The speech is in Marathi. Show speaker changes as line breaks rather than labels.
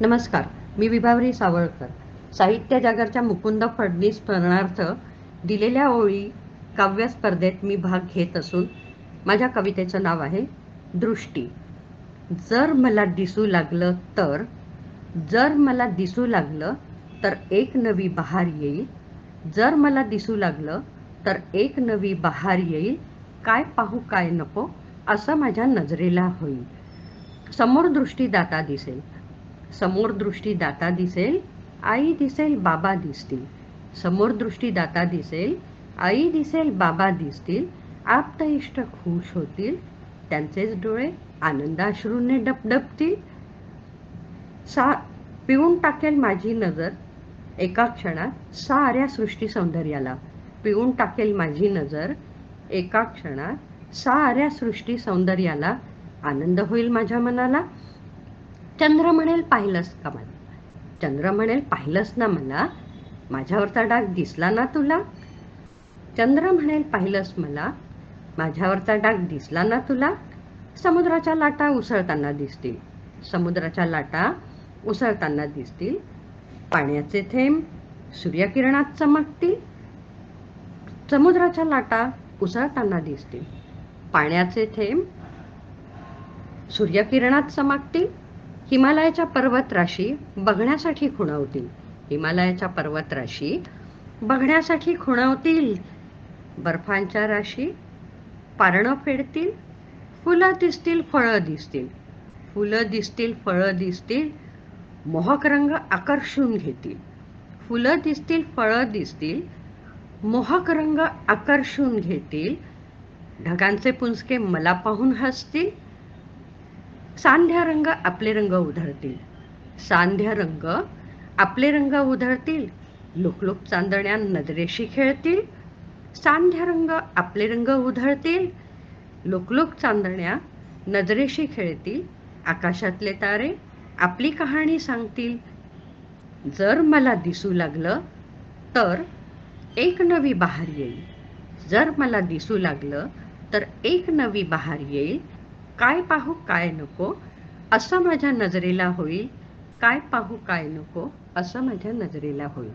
नमस्कार. मी विभावरी सावळकर. साहित्य जागरच्या मुकुंद फडणीस स्मरणार्थ दिलेल्या ओळी काव्य स्पर्धेत मी भाग घेत असून माझ्या कवितेचं नाव आहे दृष्टी. जर मला दिसू लागलं तर, जर मला दिसू लागलं तर एक नवी बहार येईल. जर मला दिसू लागलं तर एक नवी बहार येईल. काय पाहू काय नको असं माझ्या नजरेला होईल. समोर दृष्टीदाता दिसेल, समोर दृष्टीदाता दिसेल, आई दिसेल, बाबा दिसतील. समोर दृष्टीदाता दिसेल, आई दिसेल, बाबा दिसतील. आप्त इष्ट खुश होतील, त्यांचेच डोळे आनंदाश्रूने डबडबतील. सा पिऊन टाकेल माझी नजर एका क्षणात साऱ्या सृष्टी सौंदर्याला. पिऊन टाकेल माझी नजर एका क्षणात साऱ्या सृष्टी सौंदर्याला. आनंद होईल माझ्या मनाला. चंद्र म्हणेल पाहिलंस का मला, चंद्र म्हणेल पाहिलंस ना मला, माझ्यावरचा डाग दिसला ना तुला. चंद्र म्हणेल पाहिलंस मला, माझ्यावरचा डाग दिसला ना तुला. समुद्राच्या लाटा उसळताना दिसतील, समुद्राच्या लाटा उसळताना दिसतील. पाण्याचे थेंब सूर्यकिरणात चमकतील. समुद्राच्या लाटा उसळताना दिसतील, पाण्याचे थेंब सूर्यकिरणात चमकतील. हिमालयाच्या पर्वतराशी बघण्यासाठी खुणावतील, हिमालयाच्या पर्वतराशी बघण्यासाठी खुणावतील. बर्फांच्या राशी पारणं फेडतील. फुलं दिसतील, फळं दिसतील, फुलं दिसतील, फळं दिसतील. मोहक रंग आकर्षून घेतील. फुलं दिसतील, फळं दिसतील, मोहक रंग आकर्षून घेतील. ढगांचे पुंजके मला पाहून हसतील. सांध्या रंग आपले रंग उधळतील, सांध्या रंग आपले रंग उधळतील. लुकलुक चांदण्या नजरेशी खेळतील. सांध्या रंग आपले रंग उधळतील, लुकलुक चांदण्या नजरेशी खेळतील. आकाशातले तारे आपली कहाणी सांगतील. जर मला दिसू लागलं तर एक नवी बहार येईल. जर मला दिसू लागलं तर एक नवी बहार येईल. काय पाहू काय नको असं माझ्या नजरेला होईल. काय पाहू काय नको असं माझ्या नजरेला होईल.